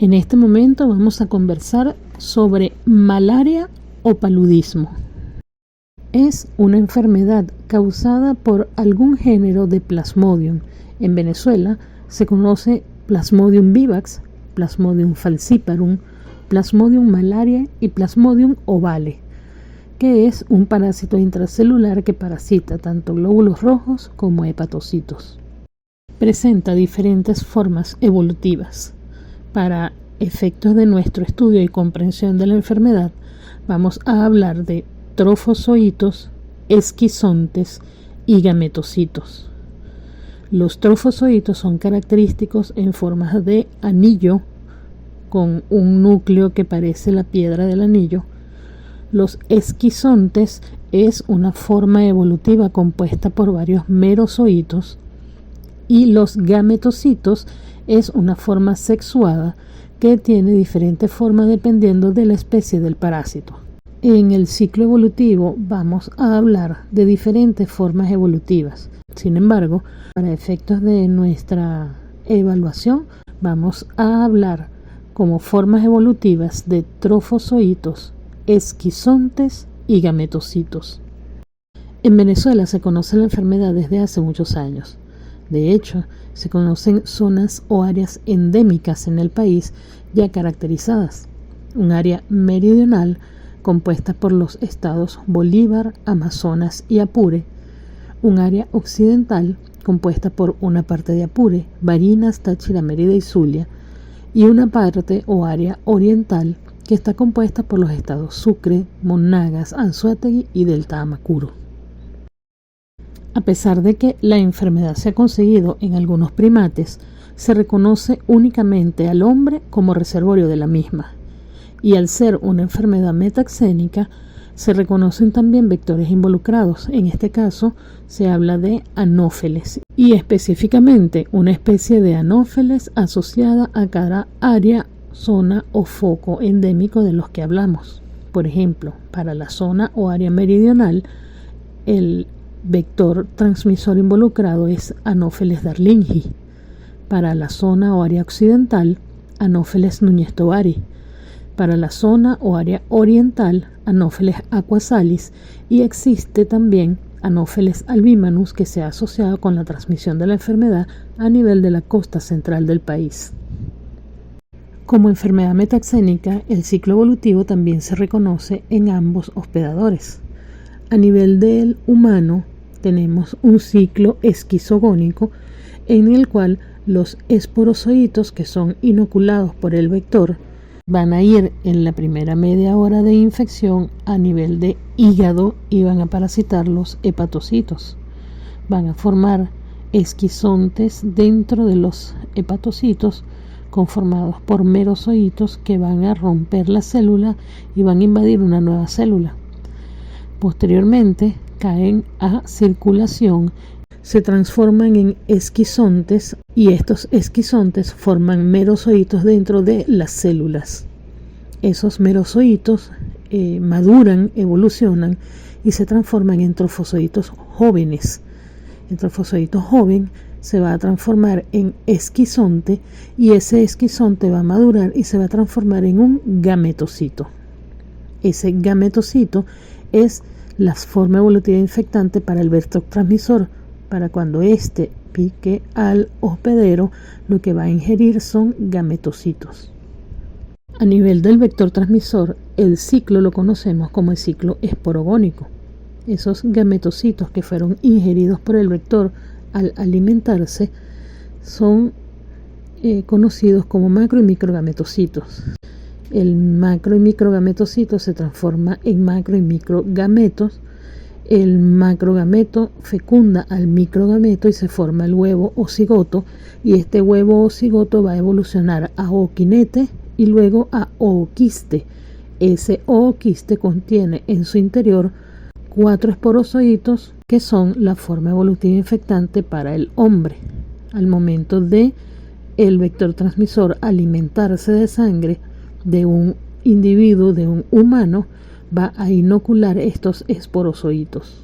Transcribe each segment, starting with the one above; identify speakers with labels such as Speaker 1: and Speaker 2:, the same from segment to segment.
Speaker 1: En este momento vamos a conversar sobre malaria o paludismo. Es una enfermedad causada por algún género de Plasmodium. En Venezuela se conoce Plasmodium vivax, Plasmodium falciparum, Plasmodium malariae y Plasmodium ovale, que es un parásito intracelular que parasita tanto glóbulos rojos como hepatocitos. Presenta diferentes formas evolutivas. Para efectos de nuestro estudio y comprensión de la enfermedad, vamos a hablar de trofozoitos, esquizontes y gametocitos. Los trofozoitos son característicos en formas de anillo con un núcleo que parece la piedra del anillo. Los esquizontes es una forma evolutiva compuesta por varios merozoitos y los gametocitos es una forma sexuada que tiene diferentes formas dependiendo de la especie del parásito. En el ciclo evolutivo vamos a hablar de diferentes formas evolutivas. Sin embargo, para efectos de nuestra evaluación, vamos a hablar como formas evolutivas de trofozoitos, esquizontes y gametocitos. En Venezuela se conoce la enfermedad desde hace muchos años. De hecho, se conocen zonas o áreas endémicas en el país ya caracterizadas. Un área meridional compuesta por los estados Bolívar, Amazonas y Apure. Un área occidental compuesta por una parte de Apure, Barinas, Táchira, Mérida y Zulia. Y una parte o área oriental que está compuesta por los estados Sucre, Monagas, Anzoátegui y Delta Amacuro. A pesar de que la enfermedad se ha conseguido en algunos primates, se reconoce únicamente al hombre como reservorio de la misma. Y al ser una enfermedad metaxénica, se reconocen también vectores involucrados. En este caso, se habla de anófeles y específicamente una especie de anófeles asociada a cada área, zona o foco endémico de los que hablamos. Por ejemplo, para la zona o área meridional, el vector transmisor involucrado es Anopheles darlingii. Para la zona o área occidental, Anopheles Núñez Tovari. Para la zona o área oriental, Anopheles aquasalis, y existe también Anopheles albimanus, que se ha asociado con la transmisión de la enfermedad a nivel de la costa central del país. Como enfermedad metaxénica, el ciclo evolutivo también se reconoce en ambos hospedadores. A nivel del humano, tenemos un ciclo esquizogónico en el cual los esporozoitos que son inoculados por el vector van a ir en la primera media hora de infección a nivel de hígado y van a parasitar los hepatocitos. Van a formar esquizontes dentro de los hepatocitos conformados por merozoitos que van a romper la célula y van a invadir una nueva célula. Posteriormente caen a circulación, se transforman en esquizontes y estos esquizontes forman merozoitos dentro de las células. Esos merozoitos maduran, evolucionan y se transforman en trofozoitos jóvenes. El trofozoito joven se va a transformar en esquizonte y ese esquizonte va a madurar y se va a transformar en un gametocito. Ese gametocito es la forma evolutiva infectante para el vector transmisor. Para cuando éste pique al hospedero, lo que va a ingerir son gametocitos. A nivel del vector transmisor, el ciclo lo conocemos como el ciclo esporogónico. Esos gametocitos que fueron ingeridos por el vector al alimentarse son conocidos como macro y microgametocitos. El macro y microgametocito se transforma en macro y microgametos. El macrogameto fecunda al microgameto y se forma el huevo o cigoto, y este huevo o cigoto va a evolucionar a ooquinete y luego a ooquiste. Ese ooquiste contiene en su interior 4 esporozoitos que son la forma evolutiva infectante para el hombre. Al momento de el vector transmisor alimentarse de sangre de un individuo, de un humano, va a inocular estos esporozoitos.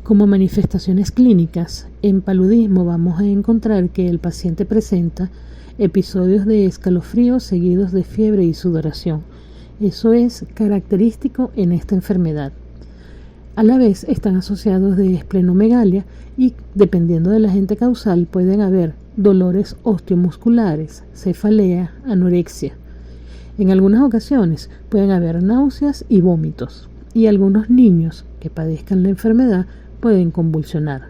Speaker 1: Como manifestaciones clínicas, en paludismo vamos a encontrar que el paciente presenta episodios de escalofríos seguidos de fiebre y sudoración. Eso es característico en esta enfermedad. A la vez están asociados de esplenomegalia y, dependiendo del agente causal, pueden haber dolores osteomusculares, cefalea, anorexia. En algunas ocasiones pueden haber náuseas y vómitos, y algunos niños que padezcan la enfermedad pueden convulsionar.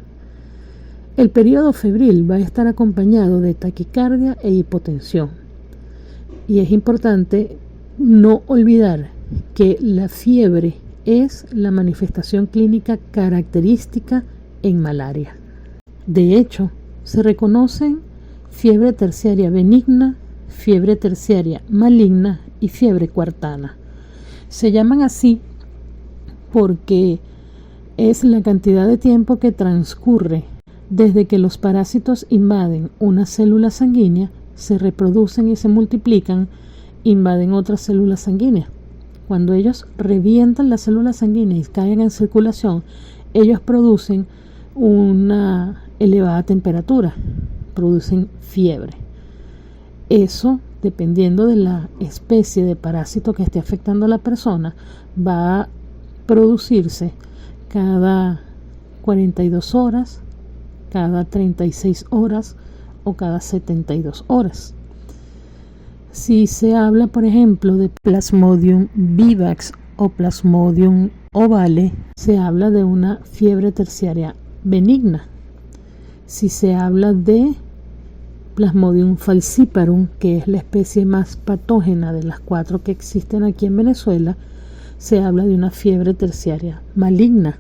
Speaker 1: El periodo febril va a estar acompañado de taquicardia e hipotensión. Y es importante no olvidar que la fiebre es la manifestación clínica característica en malaria. De hecho, se reconocen fiebre terciaria benigna, fiebre terciaria maligna y fiebre cuartana. Se llaman así porque es la cantidad de tiempo que transcurre desde que los parásitos invaden una célula sanguínea, se reproducen y se multiplican, invaden otra célula sanguínea. Cuando ellos revientan la célula sanguínea y caen en circulación, ellos producen una elevada temperatura, producen fiebre. Eso, dependiendo de la especie de parásito que esté afectando a la persona, va a producirse cada 42 horas, cada 36 horas o cada 72 horas. Si se habla, por ejemplo, de Plasmodium vivax o Plasmodium ovale, se habla de una fiebre terciaria benigna. Si se habla de Plasmodium falciparum, que es la especie más patógena de las 4 que existen aquí en Venezuela, se habla de una fiebre terciaria maligna.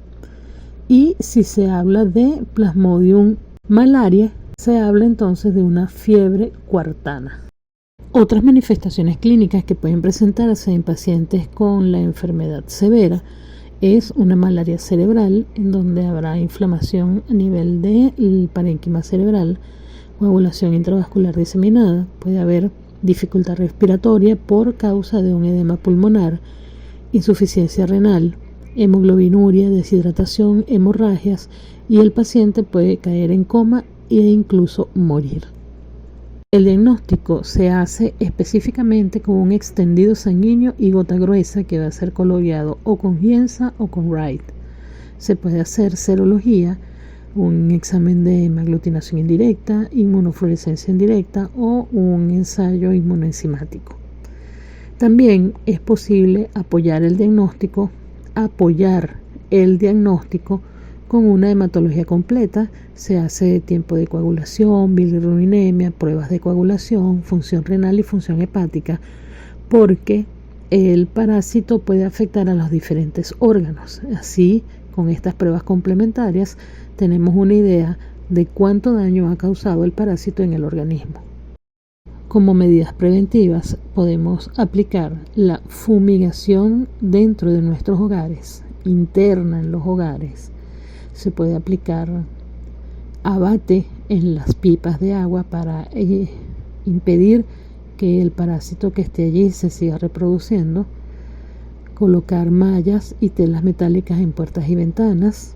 Speaker 1: Y si se habla de Plasmodium malariae, se habla entonces de una fiebre cuartana. Otras manifestaciones clínicas que pueden presentarse en pacientes con la enfermedad severa es una malaria cerebral, en donde habrá inflamación a nivel del parénquima cerebral, coagulación intravascular diseminada, puede haber dificultad respiratoria por causa de un edema pulmonar, insuficiencia renal, hemoglobinuria, deshidratación, hemorragias, y el paciente puede caer en coma e incluso morir. El diagnóstico se hace específicamente con un extendido sanguíneo y gota gruesa que va a ser coloreado o con Gienza o con Wright. Se puede hacer serología, un examen de hemaglutinación indirecta, inmunofluorescencia indirecta o un ensayo inmunoenzimático. También es posible apoyar el diagnóstico con una hematología completa. Se hace tiempo de coagulación, bilirrubinemia, pruebas de coagulación, función renal y función hepática, porque el parásito puede afectar a los diferentes órganos. Así, con estas pruebas complementarias, tenemos una idea de cuánto daño ha causado el parásito en el organismo. Como medidas preventivas, podemos aplicar la fumigación dentro de nuestros hogares, interna en los hogares. Se puede aplicar abate en las pipas de agua para impedir que el parásito que esté allí se siga reproduciendo. Colocar mallas y telas metálicas en puertas y ventanas.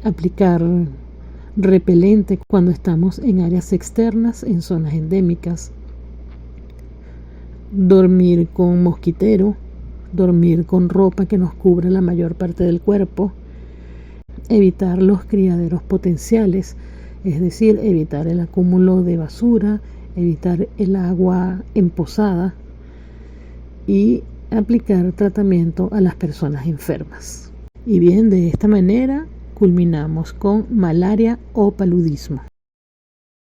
Speaker 1: Aplicar repelente cuando estamos en áreas externas, en zonas endémicas. Dormir con mosquitero. Dormir con ropa que nos cubra la mayor parte del cuerpo. Evitar los criaderos potenciales, es decir, evitar el acúmulo de basura, evitar el agua emposada y aplicar tratamiento a las personas enfermas. Y bien, de esta manera culminamos con malaria o paludismo.